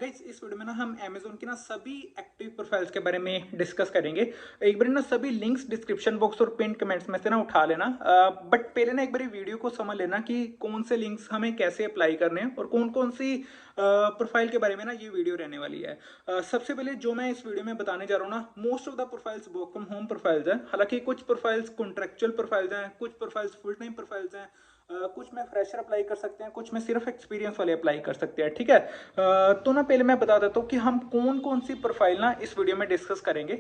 Guys इस video में ना हम अमेजोन की ना सभी एक्टिव प्रोफाइल्स के बारे में डिस्कस करेंगे। एक बार ना सभी लिंक्स डिस्क्रिप्शन बॉक्स और पिन कमेंट्स में से ना उठा लेना। बट पहले ना एक बार वीडियो को समझ लेना कि कौन से लिंक्स हमें कैसे अप्लाई करने हैं और कौन कौन सी प्रोफाइल के बारे में ना ये वीडियो रहने वाली है। सबसे पहले जो मैं इस वीडियो में बताने जा रहा हूँ ना, most of the profiles work from home profiles हैं। हालांकि कुछ प्रोफाइल्स कॉन्ट्रेक्चुअल प्रोफाइल्स हैं, कुछ प्रोफाइल्स फुल टाइम प्रोफाइल्स हैं, कुछ में फ्रेशर अप्लाई कर सकते हैं, कुछ में सिर्फ एक्सपीरियंस वाले अप्लाई कर सकते हैं। ठीक है, तो ना पहले मैं बता देता हूँ कि हम कौन कौन सी प्रोफाइल ना इस वीडियो में डिस्कस करेंगे।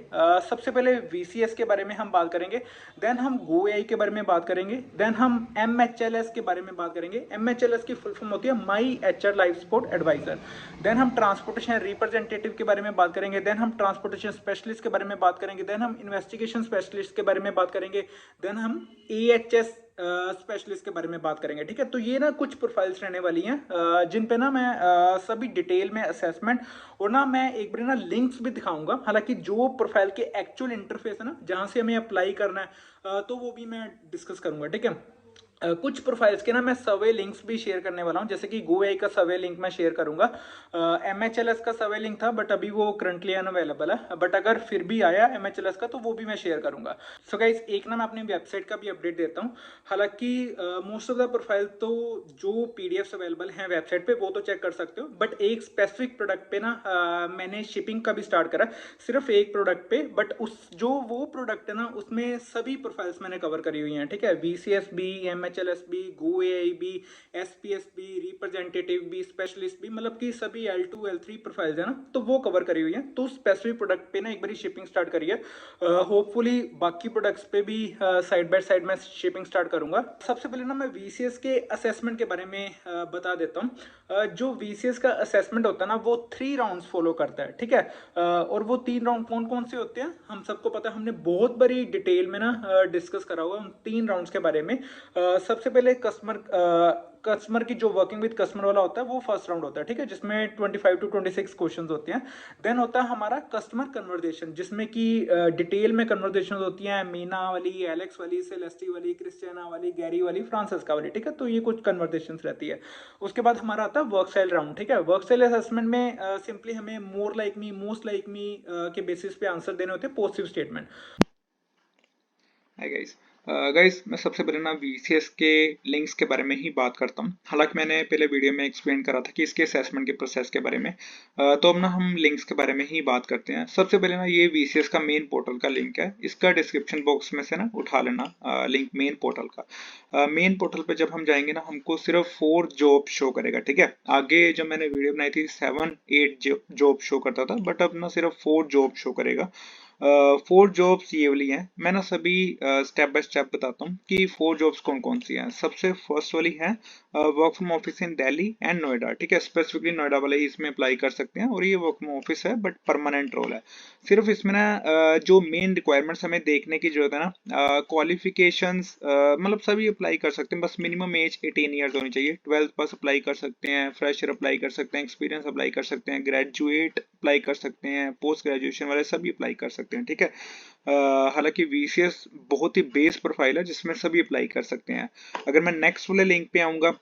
सबसे पहले VCS के बारे में हम बात करेंगे, देन हम GoAI के बारे में बात करेंगे, देन हम MHLS के बारे में बात करेंगे। MHLS की फुल फॉर्म होती है my HR life support advisor. Then हम ट्रांसपोर्टेशन रिप्रेजेंटेटिव के बारे में बात करेंगे, देन हम ट्रांसपोर्टेशन स्पेशलिस्ट के बारे में बात करेंगे, देन हम इन्वेस्टिगेशन स्पेशलिस्ट के बारे में बात करेंगे, देन हम AHS स्पेशलिस्ट के बारे में बात करेंगे। ठीक है, तो ये ना कुछ प्रोफाइल्स रहने वाली हैं जिन पे ना मैं सभी डिटेल में असेसमेंट और ना मैं एक बार ना लिंक्स भी दिखाऊंगा। हालांकि जो प्रोफाइल के एक्चुअल इंटरफेस है ना जहां से हमें अप्लाई करना है तो वो भी मैं डिस्कस करूंगा। ठीक है, कुछ प्रोफाइल्स के ना मैं सर्वे लिंक्स भी शेयर करने वाला हूं, जैसे कि GoAI का सर्वे लिंक मैं शेयर करूंगा। MHLS का सर्वे लिंक था बट अभी वो करंटली अनअवेलेबल है, बट अगर फिर भी आया MHLS का तो वो भी मैं शेयर करूंगा। सो गाइस एक ना मैं अपनी वेबसाइट का भी अपडेट देता हूं। हालांकि मोस्ट ऑफ द प्रोफाइल तो जो PDFs अवेलेबल हैं वेबसाइट पे वो तो चेक कर सकते हो, बट एक स्पेसिफिक प्रोडक्ट पे ना मैंने शिपिंग का भी स्टार्ट करा, सिर्फ एक प्रोडक्ट पे, बट उस जो वो प्रोडक्ट है ना उसमें सभी प्रोफाइल्स मैंने कवर करी हुई हैं। ठीक है, VCS भी, MHLS भी, GoAI भी, SPS भी, रिप्रेजेंटेटिव भी, स्पेशलिस्ट भी, मतलब कि सभी L2 L3 प्रोफाइल्स है ना तो वो कवर करी हुई है। तो स्पेसिफिक प्रोडक्ट पे ना एक बार शिपिंग स्टार्ट करिए। होपफुली बाकी प्रोडक्ट्स पे भी साइड बाय साइड में शिपिंग स्टार्ट करूंगा। सबसे पहले ना मैं VCS के असेसमेंट के बारे में बता देता हूँ। जो VCS का असेसमेंट होता है ना वो 3 राउंड्स फॉलो करता है। ठीक है, और वो 3 राउंड कौन कौन से होते हैं हम सबको पता है, हमने बहुत बड़ी डिटेल में ना डिस्कस करा हुआ उन 3 राउंड्स के बारे में। सबसे पहले कस्टमर की जो वर्किंग विद कस्टमर वाला होता है वो फर्स्ट राउंड होता है। ठीक है, जिसमें 25 to 26 क्वेश्चन होते हैं। देन होता है हमारा कस्टमर कन्वर्जेशन, जिसमें कि डिटेल में कन्वर्जेशन होती हैं, मीना वाली, एलेक्स वाली, सेलेस्टी वाली, क्रिस्टियाना वाली, गैरी वाली, फ्रांसिस्का वाली। ठीक है, तो ये कुछ कन्वर्जेशन रहती है। उसके बाद हमारा आता है वर्क स्टाइल राउंड। ठीक है, वर्क स्टाइल असेसमेंट में सिंपली हमें more like me, most like me के बेसिस पे आंसर देने होते हैं, पॉजिटिव स्टेटमेंट। हाय गाइस मैं सबसे पहले ना VCS के लिंक्स के बारे में ही बात करता हूँ। हालांकि मैंने पहले वीडियो में एक्सप्लेन करा था कि इसके असेसमेंट के प्रोसेस के बारे में, तो अब ना हम लिंक्स के बारे में ही बात करते हैं। सबसे पहले ना ये VCS का मेन पोर्टल का लिंक है, इसका डिस्क्रिप्शन बॉक्स में से ना उठा लेना लिंक मेन पोर्टल का। मेन पोर्टल पे जब हम जाएंगे ना हमको सिर्फ 4 जॉब शो करेगा। ठीक है, आगे जब मैंने वीडियो बनाई थी 7-8 जॉब शो करता था, बट अब ना सिर्फ 4 जॉब शो करेगा। 4 जॉब्स ये वाली हैं। मैं ना सभी स्टेप बाय स्टेप बताता हूँ कि 4 जॉब्स कौन कौन सी हैं। सबसे फर्स्ट वाली है work from office in Delhi and Noida. ठीक है, स्पेसिफिकली नोएडा वाले ही इसमें अप्लाई कर सकते हैं और ये वर्क फ्रॉम ऑफिस है बट परमानेंट रोल है। सिर्फ इसमें ना जो मेन रिक्वायरमेंट्स हमें देखने की जरूरत है ना, क्वालिफिकेशंस मतलब सभी अप्लाई कर सकते हैं, बस मिनिमम एज 18 ईयर्स होनी चाहिए। 12th पास अप्लाई कर सकते हैं, फ्रेशर अप्लाई कर सकते हैं, एक्सपीरियंस अप्लाई कर सकते हैं, ग्रेजुएट अप्लाई कर सकते हैं, पोस्ट ग्रेजुएशन वाले सभी अप्लाई कर सकते हैं। ठीक है, हालांकि VCS बहुत ही बेस प्रोफाइल है जिसमें सभी अप्लाई कर सकते हैं। अगर मैं नेक्स्ट वाले लिंक पे आऊंगा,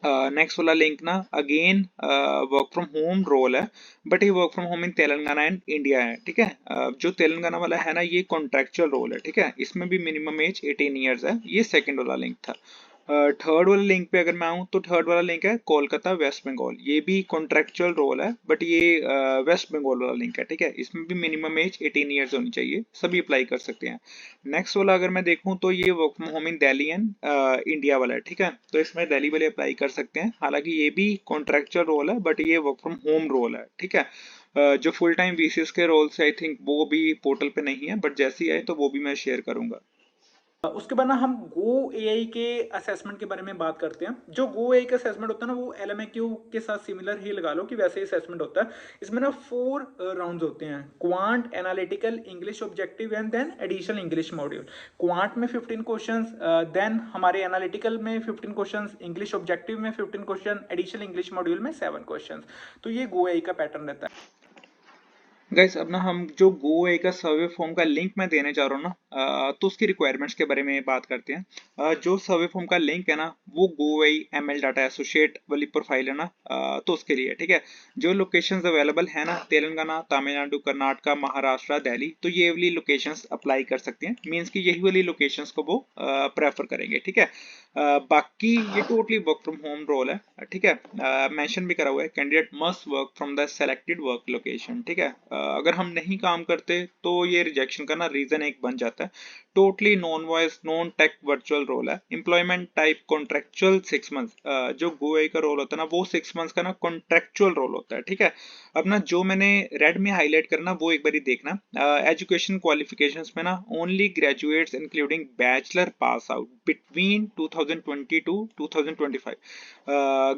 नेक्स्ट वाला लिंक ना again work from home role है, बट ये work from home in Telangana and India है। ठीक है, जो तेलंगाना वाला है ना ये कॉन्ट्रेक्चुअल रोल है। ठीक है, इसमें भी मिनिमम एज 18 ईयर्स है। ये सेकंड वाला लिंक था। थर्ड वाले लिंक पे अगर मैं आऊँ तो थर्ड वाला लिंक है कोलकाता वेस्ट बंगाल। ये भी कॉन्ट्रेक्चुअल रोल है बट ये वेस्ट बंगाल वाला लिंक है। ठीक है, इसमें भी मिनिमम एज 18 ईयर्स होनी चाहिए, सभी अप्लाई कर सकते हैं। नेक्स्ट वाला अगर मैं देखूं तो ये work from home in Delhi and India वाला है। ठीक है, तो इसमें दिल्ली वाले अप्लाई कर सकते हैं। हालांकि ये भी कॉन्ट्रेक्चुअल रोल है बट ये वर्क फ्रॉम होम रोल है। ठीक है, जो फुल टाइम VCS के रोल्स आई थिंक वो भी पोर्टल पे नहीं है, बट जैसे ही आए तो वो भी मैं शेयर करूंगा। उसके बाद ना हम GoAI के असेसमेंट के बारे में बात करते हैं। जो GoAI का असेसमेंट होता है ना वो LMAQ के साथ सिमिलर ही लगा लो कि वैसे ही असेसमेंट होता है। इसमें ना 4 राउंड्स होते हैं, quant, analytical, English objective and then additional English module. Quant में 15 क्वेश्चंस, देन हमारे एनालिटिकल में 15 क्वेश्चंस, इंग्लिश ऑब्जेक्टिव में 15 क्वेश्चन, एडिशनल इंग्लिश मॉड्यूल में 7 क्वेश्चंस। तो ये GoAI का पैटर्न रहता है। गाइस अब ना हम जो GoA का सर्वे फॉर्म का लिंक मैं देने जा रहा हूँ ना, तो उसकी रिक्वायरमेंट्स के बारे में बात करते हैं। जो सर्वे फॉर्म का लिंक है ना वो GoA ML डाटा एसोसिएट वाली प्रोफाइल है ना, तो उसके लिए ठीक है। जो लोकेशंस अवेलेबल है ना, तेलंगाना, तमिलनाडु, कर्नाटका, महाराष्ट्र, दिल्ली, तो ये वाली लोकेशंस अप्लाई कर सकते हैं। मीन्स कि यही वाली लोकेशंस को वो प्रेफर करेंगे, ठीक है। बाकी ये totally work from home role है, ठीक है। मेंशन भी करा हुआ है candidate must work from the selected work location, ठीक है। अगर हम नहीं काम करते तो ये रिजेक्शन का ना रीजन एक बन जाता है। Totally non voice non tech virtual role है। Employment type contractual 6 month. जो गोए का रोल होता है ना वो 6 मंथ्स का ना कॉन्ट्रेक्चुअल रोल होता है, ठीक है। अब ना जो मैंने रेड में हाईलाइट करना वो एक बारी देखना। एजुकेशन क्वालिफिकेशंस में ना only graduates including bachelor pass out between 2020 to 2025।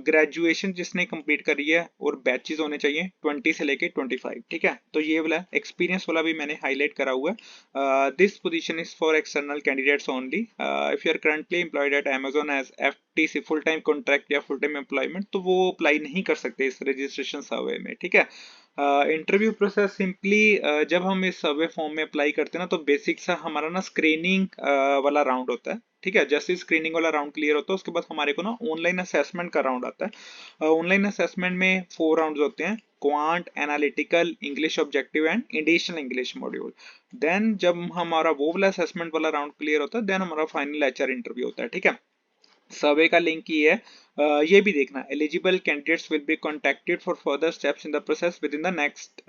Graduation जिसने कंप्लीट करी है और बैचेस होने चाहिए 20 से लेके 25, ठीक है। तो ये वाला एक्सपीरियंस वाला भी मैंने हाईलाइट करा हुआ है। This position is for external candidates only. If you are currently employed at Amazon as FTC full time contract या फुल टाइम एम्प्लॉयमेंट, तो वो अप्लाई नहीं कर सकते इस रजिस्ट्रेशन सर्वे में, ठीक है। इंटरव्यू प्रोसेस सिंपली जब हम इस सर्वे फॉर्म में अप्लाई करते हैं ना तो बेसिक सा हमारा ना स्क्रीनिंग वाला राउंड होता है, ठीक है। जैसे स्क्रीनिंग वाला राउंड क्लियर होता है उसके बाद हमारे को ना ऑनलाइन असेसमेंट का राउंड आता है। ऑनलाइन असेसमेंट में 4 राउंड्स होते हैं, quant, analytical, English objective and additional English module. Then जब हमारा वो वाला असेसमेंट वाला राउंड क्लियर होता है देन हमारा फाइनल HR इंटरव्यू होता है, ठीक है। सर्वे का लिंक ये है, ये भी देखना। Eligible candidates will be contacted for further steps in the process with in the next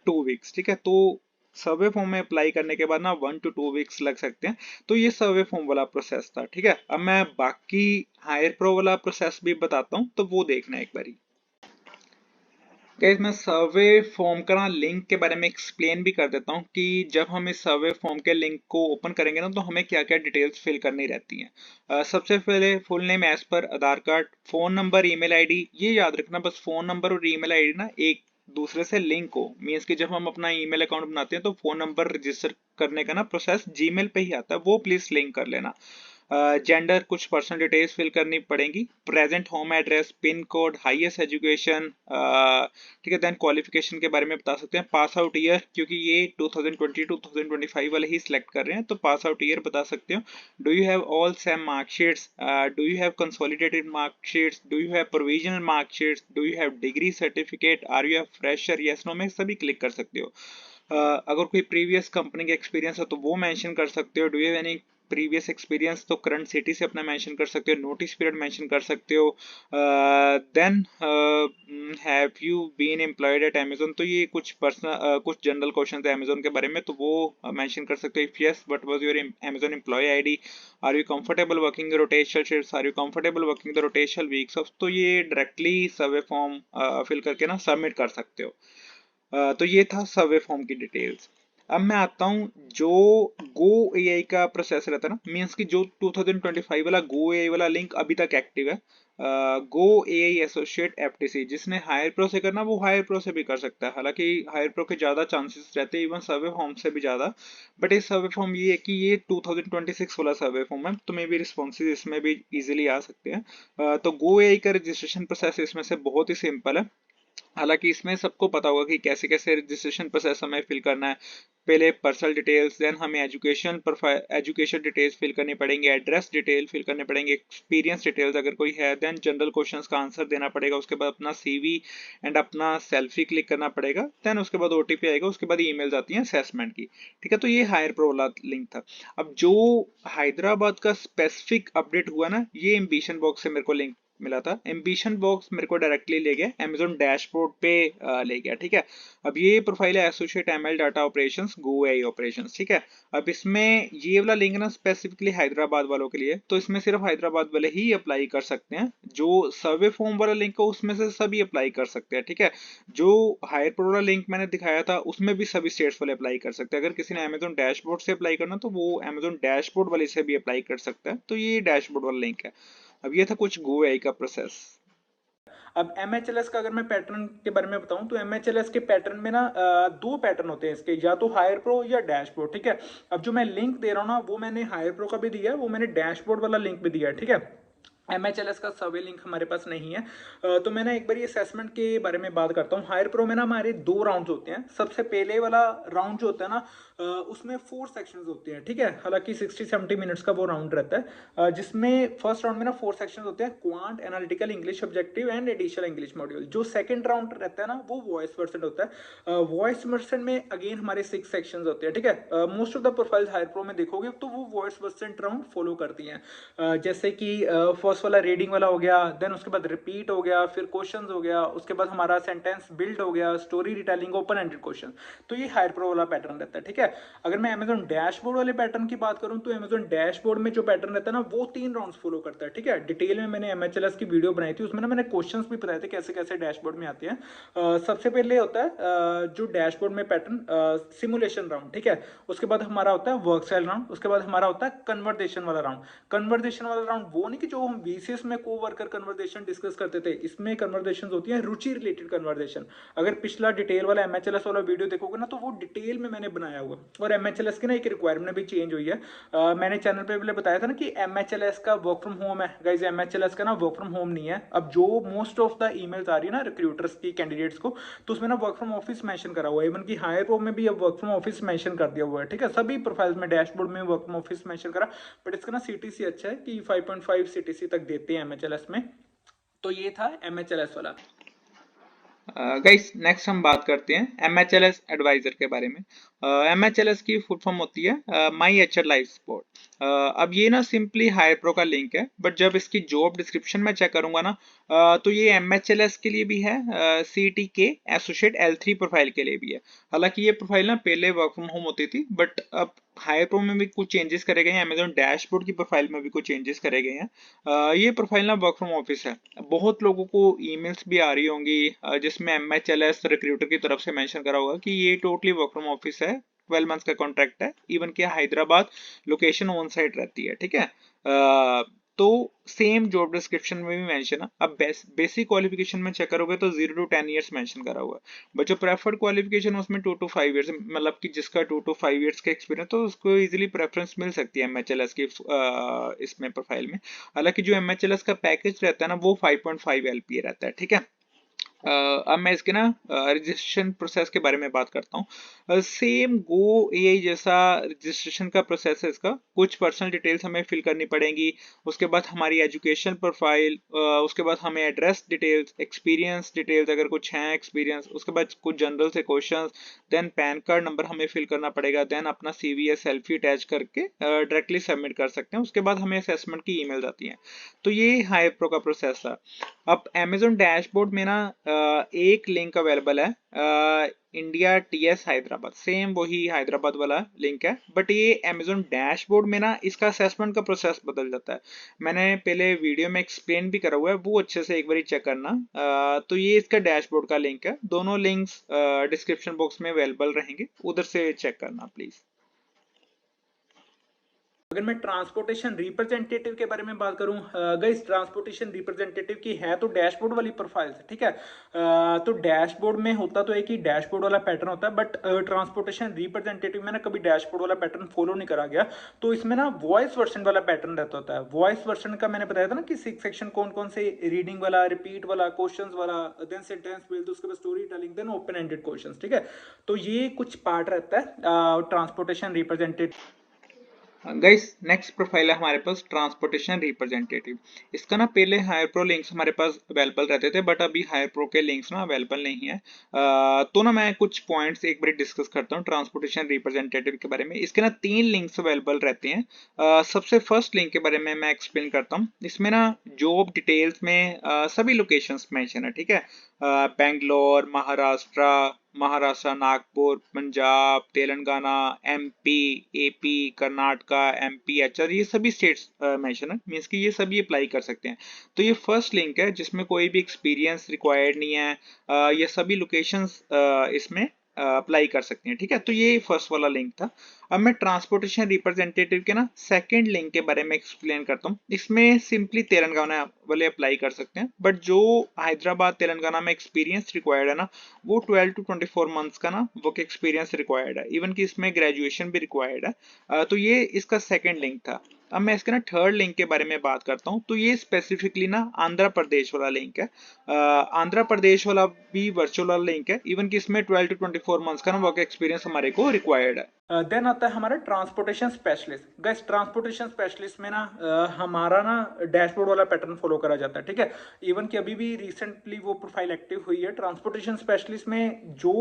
2 weeks, ठीक है। तो सर्वे फॉर्म में अप्लाई करने के बाद ना 1 to 2 वीक्स लग सकते हैं। तो ये सर्वे फॉर्म वाला प्रोसेस था, ठीक है। अब मैं बाकी हायर प्रो वाला प्रोसेस भी बताता हूँ, तो वो देखना एक बारी। गाइस मैं सर्वे फॉर्म का ना लिंक के बारे में एक्सप्लेन भी कर देता हूँ कि जब हम इस सर्वे फॉर्म के लिंक को ओपन करेंगे ना तो हमें क्या क्या डिटेल्स फिल करनी रहती हैं। सबसे पहले full name as per Aadhaar card, phone number, email ID. ये याद रखना बस फोन नंबर और ईमेल आईडी ना एक दूसरे से लिंक हो। मीन्स कि जब हम अपना ईमेल अकाउंट बनाते हैं तो फोन नंबर रजिस्टर करने का ना प्रोसेस जीमेल पे ही आता है, वो प्लीज लिंक कर लेना। जेंडर, कुछ पर्सनल डिटेल्स फिल करनी पड़ेंगी। Present home address, pin code, highest education, ठीक है। देन क्वालिफिकेशन के बारे में बता सकते हैं। पास आउट ईयर, क्योंकि ये 2020 2025 वाले ही सिलेक्ट कर रहे हैं तो पास आउट ईयर बता सकते हो। Do you have all sem marksheets, do you have consolidated marksheets, do you have provisional marksheets, do you have degree certificate, are you have fresher, yes no में सभी click कर सकते हो। अगर कोई प्रीवियस कंपनी का एक्सपीरियंस है तो वो मेंशन कर सकते हो। Do you have any previous experience, तो करंट सिटी से अपना मेंशन कर सकते हो। नोटिस पीरियड मेंशन कर सकते हो। Then have you been employed at Amazon, तो ये कुछ पर्सनल कुछ जनरल क्वेश्चन है Amazon के बारे में, तो वो मेंशन कर सकते हो। If yes, what was your Amazon employ ID, are you comfortable working the rotational shifts, are you comfortable working the rotational weeks off, तो ये डायरेक्टली सर्वे फॉर्म फिल करके ना सबमिट कर सकते हो। तो ये था सर्वे फॉर्म की डिटेल्स। अब मैं आता हूँ जो गो एआई का प्रोसेस रहता है ना, मीन्स कि जो 2025 वाला गो एआई वाला लिंक अभी तक एक्टिव है। गो एआई एसोसिएट FTC, जिसने हायर प्रो से करना वो हायर प्रो से भी कर सकता है। हालांकि हायर प्रो के ज्यादा चांसेस रहते हैं, इवन सर्वे फॉर्म से भी ज्यादा। बट इस सर्वे फॉर्म ये है कि ये 2026 वाला सर्वे फॉर्म है, तो मे भी रिस्पॉन्सेज इसमें भी इजिली आ सकते हैं। तो गो एआई का रजिस्ट्रेशन प्रोसेस इसमें से बहुत ही सिंपल है। हालांकि इसमें सबको पता होगा कि कैसे कैसे रजिस्ट्रेशन प्रोसेस हमें फिल करना है। पहले पर्सनल डिटेल्स, देन हमें education profile, education details fill करनी पड़ेंगे, एड्रेस डिटेल फिल करने पड़ेंगे, एक्सपीरियंस डिटेल्स अगर कोई है, देन जनरल क्वेश्चंस का आंसर देना पड़ेगा। उसके बाद अपना CV एंड अपना सेल्फी क्लिक करना पड़ेगा। देन उसके बाद OTP आएगा, उसके बाद ईमेल्स आती हैं असेसमेंट की, ठीक है। तो ये हायर प्रो वाला लिंक था। अब जो हैदराबाद का स्पेसिफिक अपडेट हुआ ना, ये एम्बिशन बॉक्स से मेरे को लिंक मिला था। एम्बिशन बॉक्स मेरे को डायरेक्टली ले गया Amazon डैशबोर्ड पे ले गया, ठीक है। अब ये प्रोफाइल है एसोसिएट ML डाटा ऑपरेशंस गो एआई ऑपरेशंस, ठीक है। अब इसमें ये वाला लिंक ना स्पेसिफिकली हैदराबाद वालों के लिए, तो इसमें सिर्फ हैदराबाद वाले ही अप्लाई कर सकते हैं। जो सर्वे फॉर्म वाला लिंक है उसमें से सभी अप्लाई कर सकते हैं, ठीक है। जो हायर प्रो वाला लिंक मैंने दिखाया था उसमें भी सभी स्टेट्स वाले अप्लाई कर सकते हैं। अगर किसी ने Amazon डैशबोर्ड से अप्लाई करना तो वो Amazon डैशबोर्ड वाले से भी अप्लाई कर सकता है। तो ये डैशबोर्ड वाला लिंक है। अब ये था कुछ गो एआई का प्रोसेस। अब MHLS का अगर मैं पैटर्न के बारे में बताऊं तो MHLS के पैटर्न में ना दो पैटर्न होते हैं इसके, या तो हायर प्रो या डैशबोर्ड, ठीक है। अब जो मैं लिंक दे रहा हूँ ना वो मैंने हायर प्रो का भी दिया है, वो मैंने डैशबोर्ड वाला लिंक भी दिया है, ठीक है। MHLS का सर्वे लिंक हमारे पास नहीं है। तो मैं ना एक बार ये असेसमेंट के बारे में बात करता हूँ। हायर प्रो में ना हमारे 2 राउंड्स होते हैं। सबसे पहले वाला राउंड जो होता है ना, उसमें 4 सेक्शंस होते हैं, ठीक है। हालांकि 60-70 मिनट्स का वो राउंड रहता है, जिसमें फर्स्ट राउंड में ना 4 सेक्शंस होते हैं, quant, analytical, English objective and additional English module. जो सेकंड राउंड रहता है ना, वो वॉइस वर्सन होता है। वॉइस वर्सन में अगेन हमारे 6 सेक्शंस होते हैं, ठीक है। Most of the profiles HirePro में देखोगे तो वो वॉइस वर्सन राउंड फॉलो करती हैं। जैसे कि फर्स्ट वाला रीडिंग वाला हो गया, देन उसके बाद रिपीट हो गया, फिर क्वेश्चंस हो गया, उसके बाद हमारा सेंटेंस बिल्ड हो गया, story retelling, open ended question. तो ये हायर प्रो वाला पैटर्न रहता है, ठीक है। अगर मैं अमेजॉन डैशबोर्ड वाले पैटर्न की बात करूं तो अमेजॉन डैशबोर्ड में जो पैटर्न रहता है ना, वो 3 राउंड्स फॉलो करता है, ठीक है। डिटेल में मैंने MHLS की वीडियो बनाई थी, उसमें ना मैंने क्वेश्चंस भी बताए थे कैसे कैसे डैशबोर्ड में आते हैं। सबसे पहले होता है जो डैशबोर्ड में पैटर्न, सिमुलेशन राउंड, ठीक है। उसके बाद हमारा होता है वर्क स्टाइल राउंड, उसके बाद हमारा होता है कन्वर्सेशन वाला राउंड। कन्वर्सेशन वाला राउंड वो नहीं कि जो हम VCS में को वर्कर कन्वर्सेशन डिस्कस करते थे, इसमें कन्वर्सेशन होती है रुचि रिलेटेड कन्वर्सेशन। अगर पिछला डिटेल वाला MHLS वाला वीडियो देखोगे ना, तो वो डिटेल में मैंने बनाया हुआ। और MHLS की ना एक रिक्वायरमेंट भी चेंज हुई है। मैंने चैनल पे पहले बताया था ना कि MHLS का वर्क फ्रॉम होम है। गाइज MHLS का ना वर्क फ्रॉम होम नहीं है। अब जो मोस्ट ऑफ द ईमेल्स आ रही है ना रिक्रूटर्स की कैंडिडेट्स को, तो उसमें ना वर्क फ्रॉम ऑफिस मेंशन करा हुआ है। इवन की हायर प्रो में भी अब वर्क फ्रॉम ऑफिस मेंशन कर दिया हुआ है, ठीक है। सभी प्रोफाइल्स में डैशबोर्ड में वर्क फ्रॉम ऑफिस मेंशन करा। बट इसका ना CTC अच्छा है कि 5.5 CTC तक देते हैं MHLS में। तो ये था MHLS वाला। गाइस नेक्स्ट हम बात करते हैं MHLS एडवाइजर के बारे में। MHLS की फुल फॉर्म होती है माई HR लाइफ सपोर्ट। अब ये ना सिंपली हायर प्रो का लिंक है, बट जब इसकी जॉब डिस्क्रिप्शन में चेक करूंगा ना, तो ये MHLS के लिए भी है, CTK एसोसिएट L3 प्रोफाइल के लिए भी है। हालांकि ये प्रोफाइल ना पहले वर्क फ्रॉम होम होती थी, बट अब हायर प्रो में भी कुछ चेंजेस करे गए हैं, अमेजॉन डैशबोर्ड की प्रोफाइल में भी कुछ चेंजेस करे गए हैं। ये प्रोफाइल ना वर्क फ्रॉम ऑफिस है। बहुत लोगों को ईमेल्स भी आ रही होंगी जिसमें MHLS रिक्रूटर की तरफ से मेंशन करा होगा कि ये टोटली वर्क फ्रॉम ऑफिस है, 12 मंथ्स का कॉन्ट्रैक्ट है। इवन कि हैदराबाद लोकेशन ऑन साइट रहती है, ठीक है। तो सेम जॉब डिस्क्रिप्शन में भी मेंशन है। अब बेसिक क्वालिफिकेशन में चेक करोगे तो 0 to 10 ईयर्स मेंशन करा हुआ है, बट जो प्रेफर्ड क्वालिफिकेशन है उसमें 2 to 5 ईयर्स, मतलब कि जिसका 2 to 5 ईयर्स का एक्सपीरियंस, तो उसको इजीली प्रेफरेंस मिल सकती है MHLS की इसमें प्रोफाइल में। हालांकि जो MHLS का पैकेज रहता है ना, वो 5.5 LPA रहता है, ठीक है। अब मैं इसके ना रजिस्ट्रेशन प्रोसेस के बारे में बात करता हूँ। सेम गो AI जैसा रजिस्ट्रेशन का प्रोसेस है इसका। कुछ पर्सनल डिटेल्स हमें फिल करनी पड़ेंगी, उसके बाद हमारी एजुकेशन प्रोफाइल, उसके बाद हमें एड्रेस डिटेल्स, एक्सपीरियंस डिटेल्स अगर कुछ हैं एक्सपीरियंस, उसके बाद कुछ जनरल से questions, then PAN card number हमें फिल करना पड़ेगा, देन अपना CV या सेल्फी अटैच करके डायरेक्टली सबमिट कर सकते हैं। उसके बाद हमें असेसमेंट की ईमेल आती है। तो ये हायर प्रो का प्रोसेस था। अब Amazon डैशबोर्ड में ना एक लिंक अवेलेबल है, इंडिया TS हैदराबाद, सेम वही हैदराबाद वाला लिंक है, बट ये Amazon डैशबोर्ड में ना इसका असेसमेंट का प्रोसेस बदल जाता है। मैंने पहले वीडियो में एक्सप्लेन भी करा हुआ है, वो अच्छे से एक बार चेक करना। तो ये इसका डैशबोर्ड का लिंक है, दोनों लिंक्स डिस्क्रिप्शन बॉक्स में अवेलेबल रहेंगे, उधर से चेक करना प्लीज। अगर मैं ट्रांसपोर्टेशन रिप्रेजेंटेटिव के बारे में बात करूं, गाइस ट्रांसपोर्टेशन रिप्रेजेंटेटिव की है तो डैशबोर्ड वाली प्रोफाइल, ठीक है। तो डैशबोर्ड में होता तो एक ही डैशबोर्ड वाला पैटर्न होता है, बट ट्रांसपोर्टेशन रिप्रेजेंटेटिव में ना कभी डैशबोर्ड वाला पैटर्न फॉलो नहीं करा गया। तो इसमें ना वॉइस वर्सन वाला पैटर्न रहता होता है। वॉइस वर्सन का मैंने बताया था ना कि 6 सेक्शन कौन कौन से, रीडिंग वाला, रिपीट वाला, क्वेश्चन वाला, देन सेंटेंस बिल्ड, उसके बाद story telling, then open ended question, ठीक है। तो ये कुछ पार्ट रहता है transportation representative. Guys next profile है हमारे पास ट्रांसपोर्टेशन रिप्रेजेंटेटिव। इसका ना पहले हायर प्रो लिंक्स हमारे पास अवेलेबल रहते थे, बट अभी हायर प्रो के लिंक्स ना अवेलेबल नहीं है। तो ना मैं कुछ पॉइंट्स एक बार डिस्कस करता हूँ ट्रांसपोर्टेशन रिप्रेजेंटेटिव के बारे में। इसके ना 3 लिंक्स अवेलेबल रहते हैं। सबसे फर्स्ट लिंक के बारे में मैं एक्सप्लेन करता हूँ। इसमें ना जॉब डिटेल्स में सभी लोकेशंस मेंशन है, ठीक है। Bangalore, Maharashtra, Nagpur, Punjab, Telangana, MP, AP, Karnataka, MP, HR, ये सभी स्टेट्स मेंशन है, मींस कि ये सभी अप्लाई कर सकते हैं। तो ये फर्स्ट लिंक है जिसमें कोई भी एक्सपीरियंस रिक्वायर्ड नहीं है। ये सभी लोकेशंस इसमें अप्लाई कर सकते हैं, ठीक है। तो ये फर्स्ट वाला लिंक था। अब मैं ट्रांसपोर्टेशन रिप्रेजेंटेटिव के ना सेकंड लिंक के बारे में एक्सप्लेन करता हूँ। इसमें सिंपली तेलंगाना वाले अप्लाई कर सकते हैं, बट जो हैदराबाद तेलंगाना में एक्सपीरियंस रिक्वायर्ड है ना, वो 12 to 24 मंथ्स का ना वर्क एक्सपीरियंस रिक्वायर्ड है। इवन कि इसमें ग्रेजुएशन भी रिक्वायर्ड है। तो ये इसका सेकंड लिंक था। अब मैं इसके ना थर्ड लिंक के बारे में बात करता हूँ। तो ये स्पेसिफिकली ना आंध्र प्रदेश वाला लिंक है। आंध्र प्रदेश वाला भी वर्चुअल वाला लिंक है, इवन कि इसमें 12 to 24 मंथ्स का ना वर्क एक्सपीरियंस हमारे को रिक्वायर्ड है। देन आता है हमारा transportation specialist. Gas transportation specialist में ना हमारा ना डैशबोर्ड वाला पैटर्न फॉलो करा जाता है, ठीक है। इवन कि अभी भी रिसेंटली वो प्रोफाइल एक्टिव हुई है। ट्रांसपोर्टेशन स्पेशलिस्ट में जो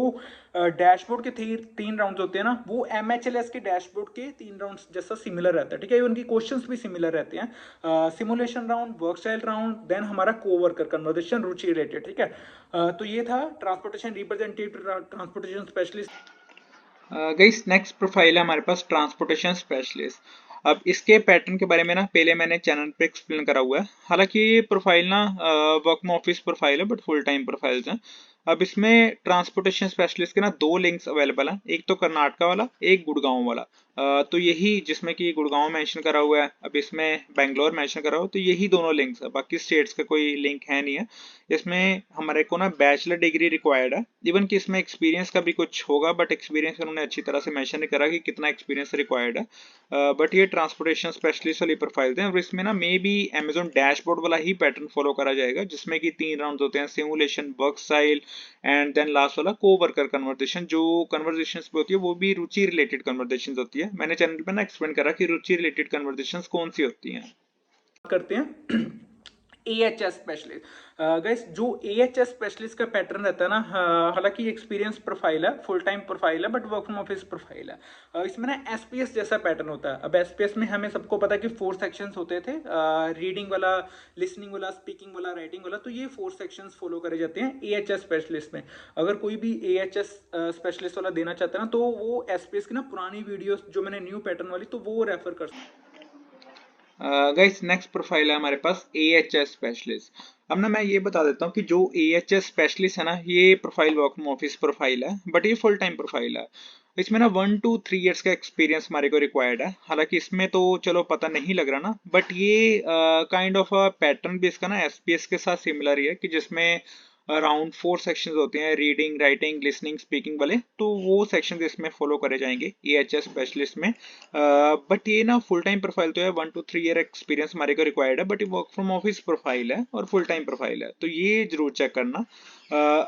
डैशबोर्ड के तीन राउंड्स होते हैं ना, वो MHLS के डैशबोर्ड के 3 राउंड्स जैसा सिमिलर रहता है, ठीक है। इवन की क्वेश्चंस भी सिमिलर रहते हैं। Simulation round, work style round, then हमारा कोवर्कर कन्वर्सेशन, रुचि रिलेटेड, ठीक है। तो ये था transportation representative transportation specialist. Guys next profile है हमारे पास ट्रांसपोर्टेशन स्पेशलिस्ट। अब इसके पैटर्न के बारे में ना पहले मैंने चैनल पे एक्सप्लेन करा हुआ है। हालांकि ये प्रोफाइल ना वर्क में ऑफिस प्रोफाइल है, बट फुल टाइम प्रोफाइल्स हैं। अब इसमें ट्रांसपोर्टेशन स्पेशलिस्ट के ना 2 लिंक्स अवेलेबल हैं, एक तो कर्नाटका वाला, एक गुड़गांव वाला। तो यही जिसमें कि गुड़गांव मेंशन करा हुआ है, अब इसमें बेंगलोर मेंशन करा हुआ है, तो यही दोनों लिंक्स है, बाकी स्टेट्स का कोई लिंक है नहीं है। इसमें हमारे को ना बैचलर डिग्री रिक्वायर्ड है। इवन कि इसमें एक्सपीरियंस का भी कुछ होगा, बट एक्सपीरियंस उन्होंने अच्छी तरह से मेंशन नहीं करा कि कितना एक्सपीरियंस रिक्वायर्ड है। बट ये ट्रांसपोर्टेशन स्पेशलिस्ट वाली प्रोफाइल है, और इसमें ना मे बी अमेजोन डैशबोर्ड वाला ही पैटर्न फॉलो करा जाएगा, जिसमें कि 3 राउंड होते हैं, simulation, work style and then last वाला कोवर्कर कन्वर्सेशन। जो कन्वर्सेशंस भी होती है वो भी रुचि रिलेटेड कन्वर्सेशंस होती है। मैंने चैनल पे ना एक्सप्लेन करा कि रुचि रिलेटेड कन्वर्सेशंस कौन सी होती हैं। करते हैं AHS स्पेशलिस्ट। गाइस जो AHS स्पेशलिस्ट का पैटर्न रहता है ना, हालांकि एक्सपीरियंस प्रोफाइल है, फुल टाइम प्रोफाइल है, but work from office profile है। इसमें ना SPS जैसा पैटर्न होता है। अब SPS में हमें सबको पता है कि 4 सेक्शंस होते थे, रीडिंग वाला, लिसनिंग वाला, स्पीकिंग वाला, राइटिंग वाला। तो ये 4 सेक्शंस फॉलो करे जाते हैं AHS स्पेशलिस्ट में। अगर कोई भी AHS स्पेशलिस्ट वाला देना चाहता है ना, तो वो SPS की ना पुरानी वीडियोस जो मैंने न्यू पैटर्न वाली, तो वो रेफर कर सकते हैं। गाइस नेक्स्ट प्रोफाइल है हमारे पास AHS स्पेशलिस्ट। अब ना मैं ये बता देता हूँ कि जो AHS स्पेशलिस्ट है ना, ये profile work from office profile है, बट ये फुल टाइम प्रोफाइल है। इसमें ना 1 to 3 इयर्स का एक्सपीरियंस हमारे को रिक्वायर्ड है। हालांकि इसमें तो चलो पता नहीं लग रहा ना, बट ये काइंड ऑफ पैटर्न भी इसका ना SPS के साथ सिमिलर ही है, कि जिसमें अराउंड 4 सेक्शंस होते हैं, रीडिंग, राइटिंग, लिसनिंग, स्पीकिंग वाले। तो वो सेक्शंस इसमें फॉलो करे जाएंगे AHS स्पेशलिस्ट में। बट ये ना फुल टाइम प्रोफाइल तो है, 1 to 3 ईयर एक्सपीरियंस हमारे को रिक्वायर्ड है, बट ये वर्क फ्रॉम ऑफिस प्रोफाइल है और फुल टाइम प्रोफाइल है, तो ये जरूर चेक करना।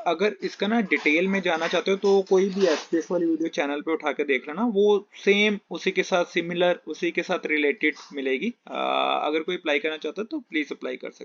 अगर इसका ना डिटेल में जाना चाहते हो तो कोई भी SPS वाली वीडियो चैनल पे उठा के देख लेना, वो सेम उसी के साथ सिमिलर, उसी के साथ रिलेटेड मिलेगी। अगर कोई अप्लाई करना चाहता है तो प्लीज अप्लाई कर सकते